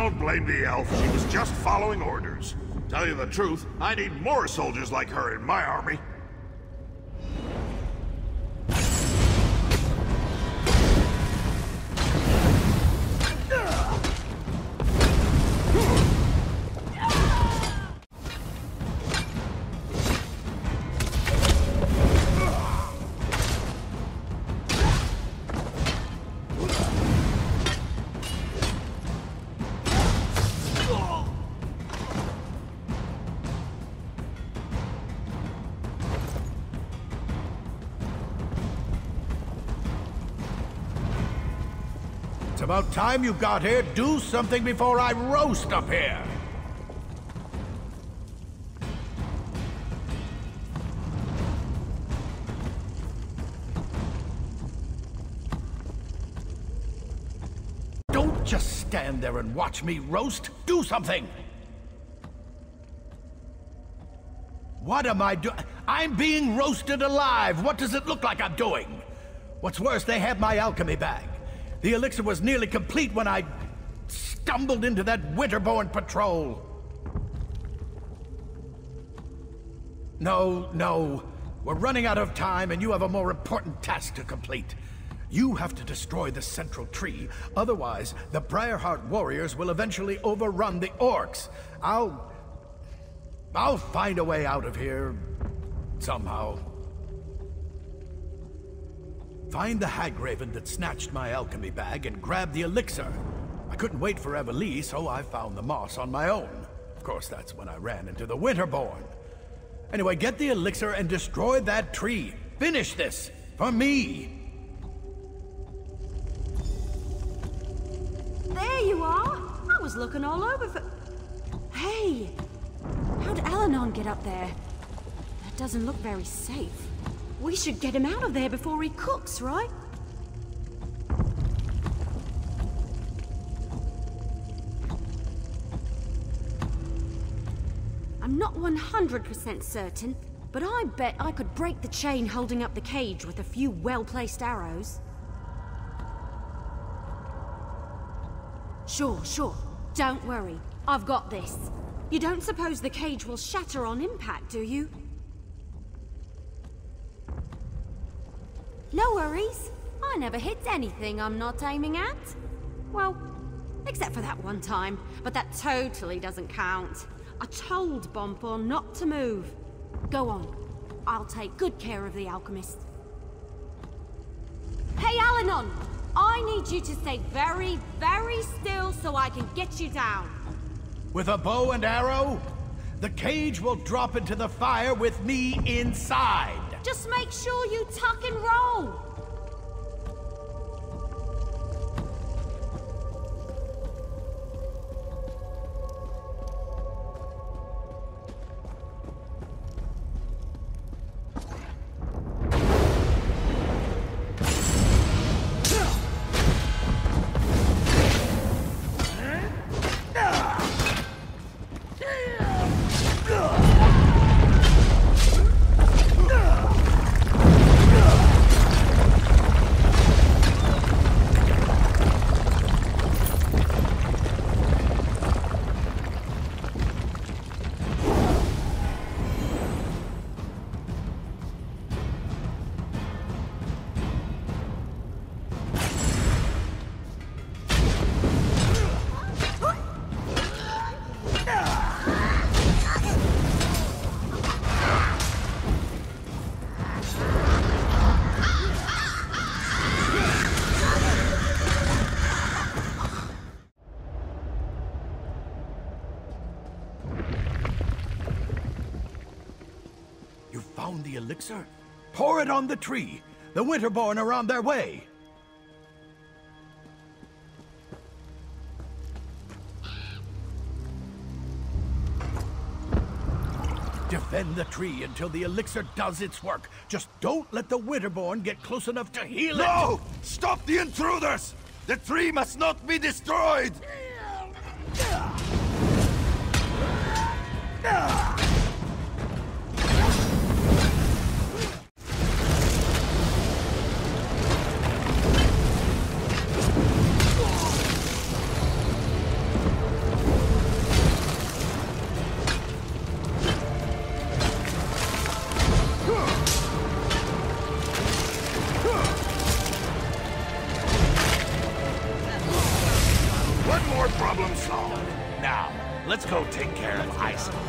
Don't blame the elf. She was just following orders. Tell you the truth, I need more soldiers like her in my army. It's about time you got here. Do something before I roast up here. Don't just stand there and watch me roast. Do something. What am I doing? I'm being roasted alive. What does it look like I'm doing? What's worse, they have my alchemy bag. The elixir was nearly complete when I stumbled into that Winterborn patrol. No. We're running out of time, and you have a more important task to complete. You have to destroy the central tree. Otherwise, the Briarheart warriors will eventually overrun the orcs. I'll find a way out of here somehow. Find the Hagraven that snatched my alchemy bag and grab the elixir. I couldn't wait for Evelie, so I found the moss on my own. Of course, that's when I ran into the Winterborn. Anyway, get the elixir and destroy that tree. Finish this, for me. There you are. I was looking all over for... Hey, how'd Alanon get up there? That doesn't look very safe. We should get him out of there before he cooks, right? I'm not 100% certain, but I bet I could break the chain holding up the cage with a few well-placed arrows. Sure. Don't worry. I've got this. You don't suppose the cage will shatter on impact, do you? No worries. I never hit anything I'm not aiming at. Well, except for that one time, but that totally doesn't count. I told Bompor not to move. Go on. I'll take good care of the alchemist. Hey, Alanon! I need you to stay very, very still so I can get you down. With a bow and arrow? The cage will drop into the fire with me inside. Just make sure you tuck and roll. Found the elixir? Pour it on the tree. The Winterborn are on their way. Defend the tree until the elixir does its work. Just don't let the Winterborn get close enough to heal it. No! Stop the intruders! The tree must not be destroyed! One more problem solved. Now, let's go take care of Iceland.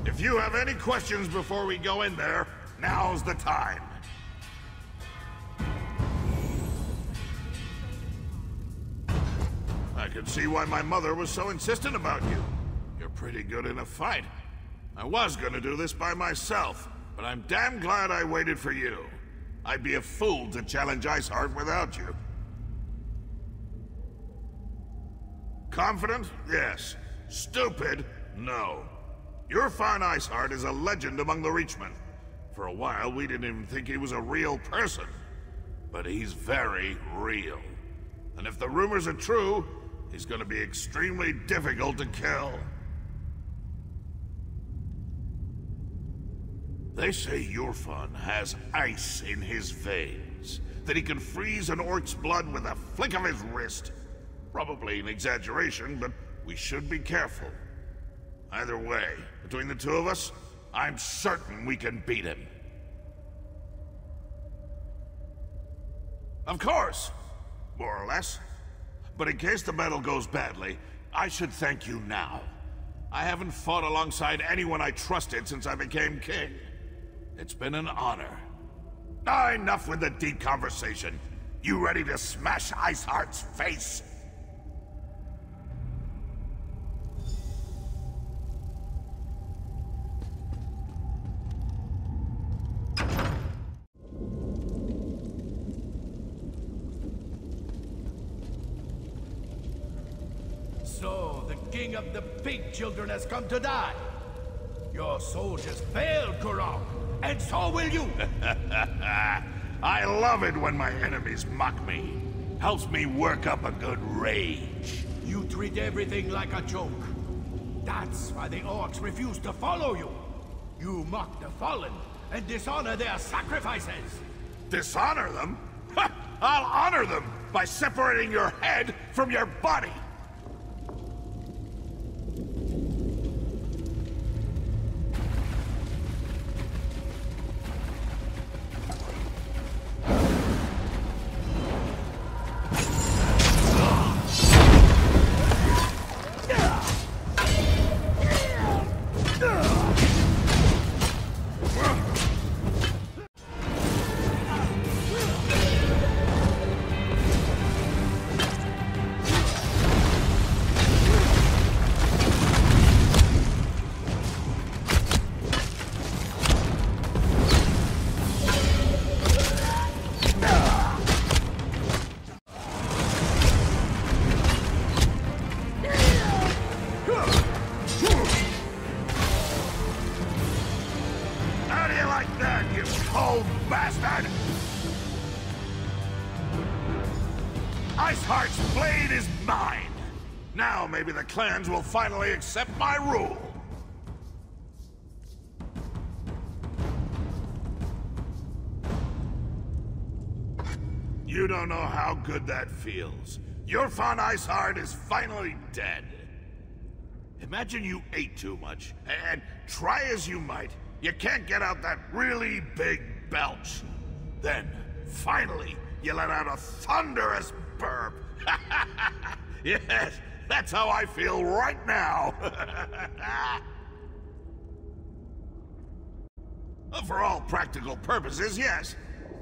If you have any questions before we go in there, now's the time. I can see why my mother was so insistent about you. You're pretty good in a fight. I was gonna do this by myself, but I'm damn glad I waited for you. I'd be a fool to challenge Iceheart without you. Confident? Yes. Stupid? No. Your fine Iceheart is a legend among the Reachmen. For a while, we didn't even think he was a real person. But he's very real. And if the rumors are true, he's gonna be extremely difficult to kill. They say Yurfan has ice in his veins, that he can freeze an orc's blood with a flick of his wrist. Probably an exaggeration, but we should be careful. Either way, between the two of us, I'm certain we can beat him. Of course, more or less. But in case the battle goes badly, I should thank you now. I haven't fought alongside anyone I trusted since I became king. It's been an honor. Enough with the deep conversation. You ready to smash Iceheart's face? So, the king of the pig children has come to die. Your soldiers failed, Kurong, and so will you. I love it when my enemies mock me. Helps me work up a good rage. You treat everything like a joke. That's why the orcs refuse to follow you. You mock the fallen and dishonor their sacrifices. Dishonor them? Ha! I'll honor them by separating your head from your body. Iceheart's blade is mine! Now maybe the clans will finally accept my rule! You don't know how good that feels. Yurfan Iceheart is finally dead. Imagine you ate too much, and try as you might, you can't get out that really big belch. Then, finally, you let out a thunderous burp. Yes, that's how I feel right now. For all practical purposes, yes.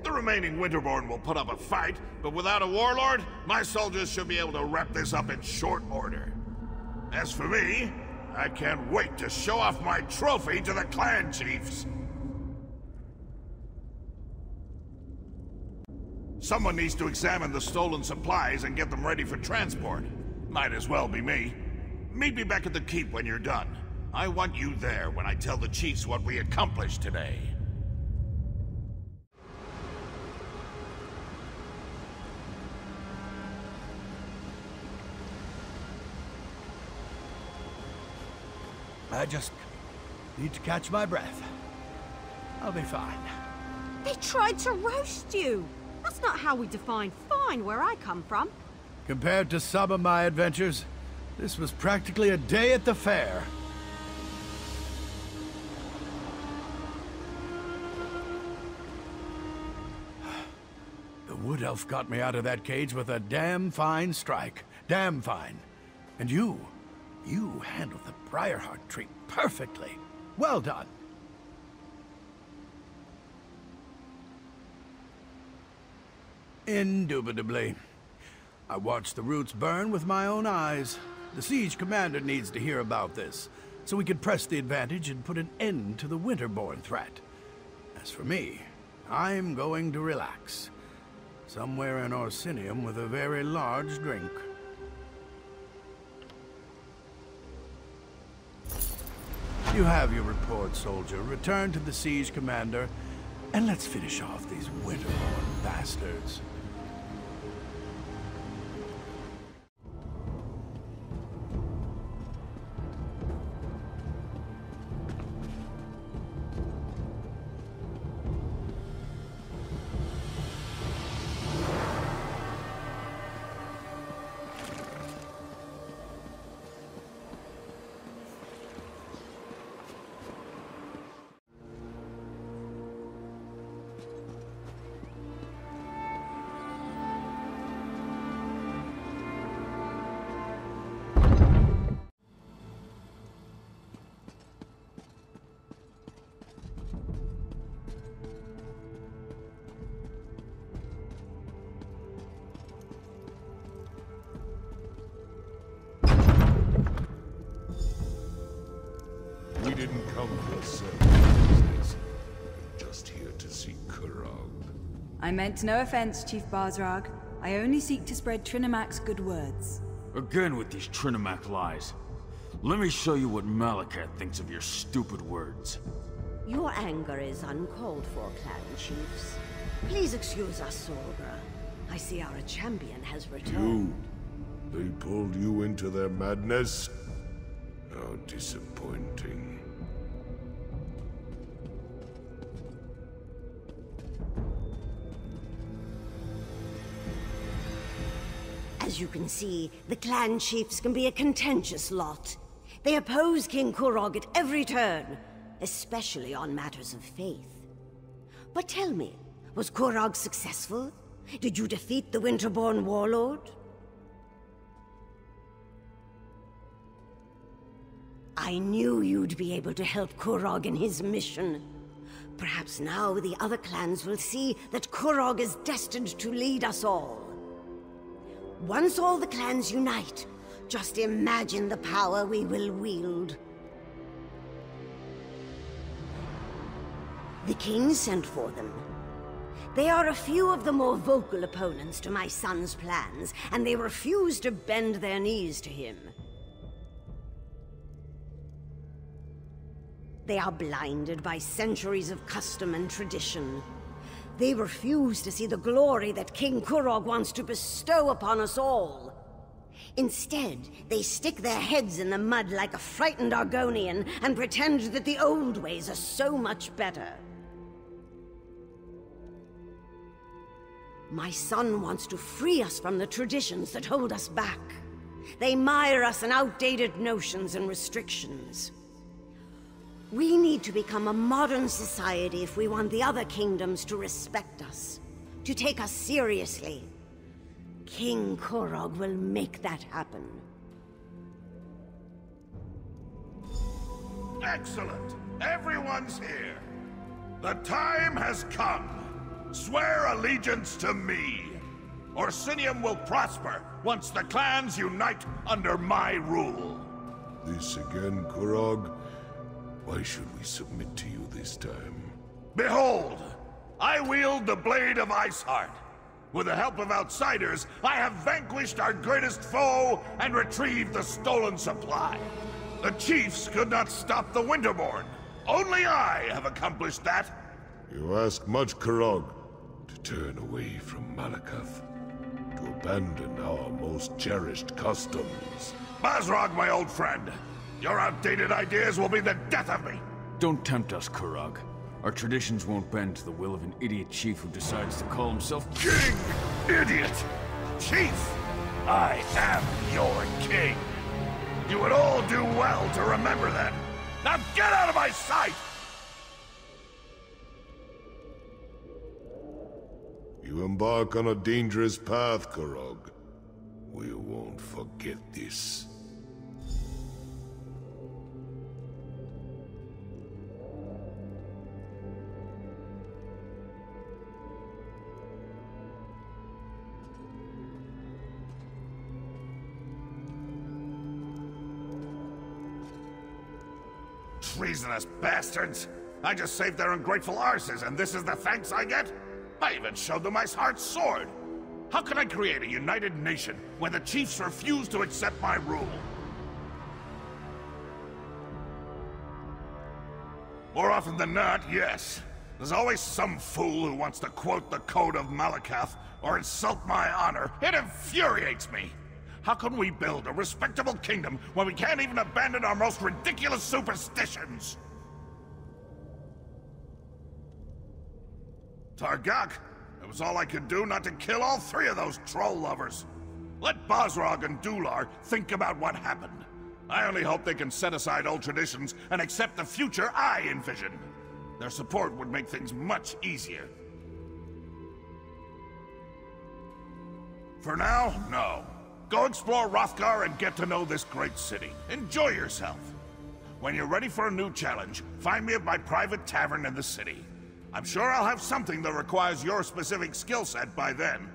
The remaining Winterborn will put up a fight, but without a warlord, my soldiers should be able to wrap this up in short order. As for me, I can't wait to show off my trophy to the clan chiefs. Someone needs to examine the stolen supplies and get them ready for transport. Might as well be me. Meet me back at the keep when you're done. I want you there when I tell the chiefs what we accomplished today. I just need to catch my breath. I'll be fine. They tried to roast you. That's not how we define fine where I come from. Compared to some of my adventures, this was practically a day at the fair. The Wood Elf got me out of that cage with a damn fine strike. Damn fine. And you handled the Briarheart tree perfectly. Well done. Indubitably. I watched the roots burn with my own eyes. The siege commander needs to hear about this, so we can press the advantage and put an end to the Winterborn threat. As for me, I'm going to relax. Somewhere in Orsinium with a very large drink. You have your report, soldier. Return to the siege commander, and let's finish off these Winterborn bastards. We didn't come for a business. We're just here to see Kurog. I meant no offense, Chief Barzrag. I only seek to spread Trinimak's good words. Again with these Trinimak lies. Let me show you what Malakat thinks of your stupid words. Your anger is uncalled for, clan chiefs. Please excuse us, Solgra. I see our champion has returned. They pulled you into their madness? How disappointing. As you can see, the clan chiefs can be a contentious lot. They oppose King Kurog at every turn, especially on matters of faith. But tell me, was Kurog successful? Did you defeat the Winterborn warlord? I knew you'd be able to help Kurog in his mission. Perhaps now the other clans will see that Kurog is destined to lead us all. Once all the clans unite, just imagine the power we will wield. The king sent for them. They are a few of the more vocal opponents to my son's plans, and they refuse to bend their knees to him. They are blinded by centuries of custom and tradition. They refuse to see the glory that King Kurog wants to bestow upon us all. Instead, they stick their heads in the mud like a frightened Argonian and pretend that the old ways are so much better. My son wants to free us from the traditions that hold us back. They mire us in outdated notions and restrictions. We need to become a modern society if we want the other kingdoms to respect us, to take us seriously. King Kurog will make that happen. Excellent! Everyone's here! The time has come! Swear allegiance to me! Orsinium will prosper once the clans unite under my rule. This again, Kurog? Why should we submit to you this time? Behold! I wield the Blade of Iceheart. With the help of outsiders, I have vanquished our greatest foe and retrieved the stolen supply. The chiefs could not stop the Winterborn. Only I have accomplished that. You ask much, Karog, to turn away from Malakath, to abandon our most cherished customs. Basrog, my old friend, your outdated ideas will be the death of me. Don't tempt us, Karog. Our traditions won't bend to the will of an idiot chief who decides to call himself King! Idiot! Chief! I am your king! You would all do well to remember that. Now get out of my sight! You embark on a dangerous path, Karog. We won't forget this. Treasonous bastards! I just saved their ungrateful arses, and this is the thanks I get? I even showed them Ice Heart's sword! How can I create a united nation when the chiefs refuse to accept my rule? More often than not, yes. There's always some fool who wants to quote the Code of Malakath or insult my honor. It infuriates me! How can we build a respectable kingdom when we can't even abandon our most ridiculous superstitions? Targak, it was all I could do not to kill all three of those troll lovers. Let Basrog and Dular think about what happened. I only hope they can set aside old traditions and accept the future I envision. Their support would make things much easier. For now, no. Go explore Hrothgar and get to know this great city. Enjoy yourself. When you're ready for a new challenge, find me at my private tavern in the city. I'm sure I'll have something that requires your specific skill set by then.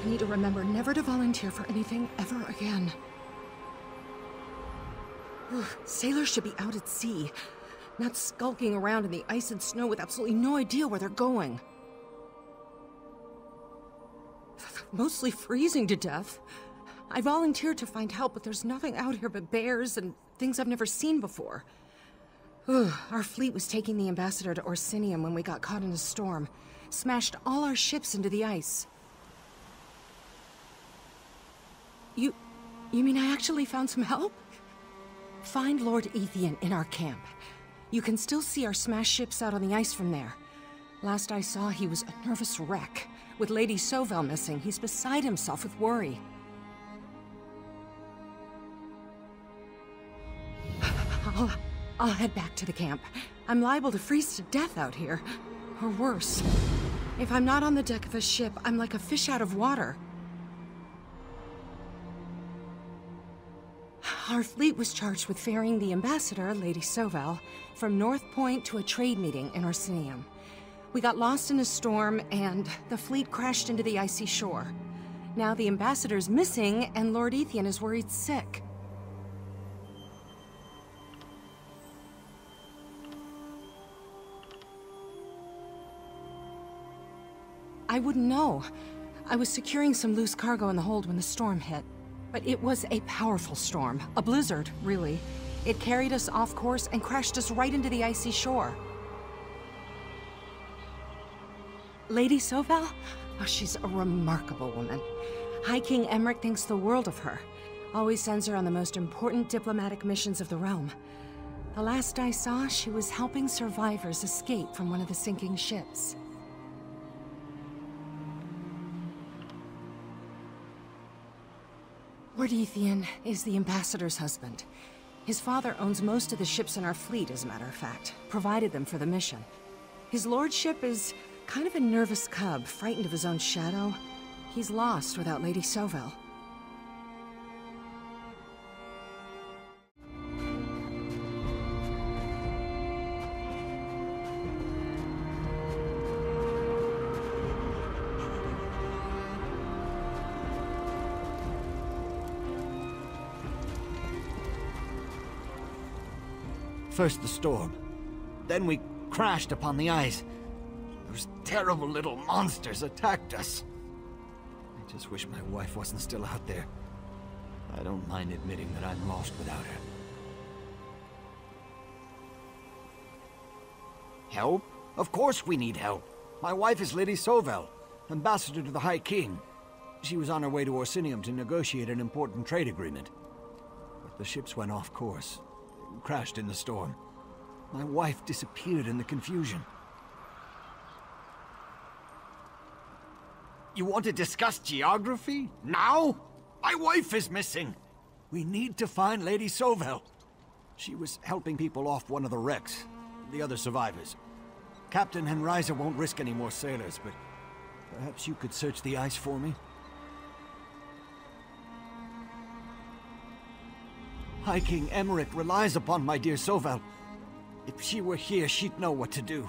I need to remember never to volunteer for anything ever again. Sailors should be out at sea, not skulking around in the ice and snow with absolutely no idea where they're going. Mostly freezing to death. I volunteered to find help, but there's nothing out here but bears and things I've never seen before. Our fleet was taking the ambassador to Orsinium when we got caught in a storm. Smashed all our ships into the ice. You mean I actually found some help? Find Lord Ethian in our camp. You can still see our smashed ships out on the ice from there. Last I saw, he was a nervous wreck. With Lady Sovel missing, he's beside himself with worry. I'll head back to the camp. I'm liable to freeze to death out here. Or worse. If I'm not on the deck of a ship, I'm like a fish out of water. Our fleet was charged with ferrying the ambassador, Lady Sovel, from North Point to a trade meeting in Orsinium. We got lost in a storm, and the fleet crashed into the icy shore. Now the ambassador's missing, and Lord Ethian is worried sick. I wouldn't know. I was securing some loose cargo in the hold when the storm hit. But it was a powerful storm. A blizzard, really. It carried us off course and crashed us right into the icy shore. Lady Sovel? Oh, she's a remarkable woman. High King Emmerich thinks the world of her. Always sends her on the most important diplomatic missions of the realm. The last I saw, she was helping survivors escape from one of the sinking ships. Lord Ethian is the ambassador's husband. His father owns most of the ships in our fleet, as a matter of fact. Provided them for the mission. His lordship is kind of a nervous cub, frightened of his own shadow. He's lost without Lady Sovel. First the storm. Then we crashed upon the ice. Those terrible little monsters attacked us. I just wish my wife wasn't still out there. I don't mind admitting that I'm lost without her. Help? Of course we need help. My wife is Lady Sovel, ambassador to the High King. She was on her way to Orsinium to negotiate an important trade agreement. But the ships went off course, crashed in the storm. My wife disappeared in the confusion. You want to discuss geography? Now? My wife is missing! We need to find Lady Sovel. She was helping people off one of the wrecks, the other survivors. Captain Henriza won't risk any more sailors, but perhaps you could search the ice for me? High King Emmerich relies upon my dear Sovel. If she were here, she'd know what to do.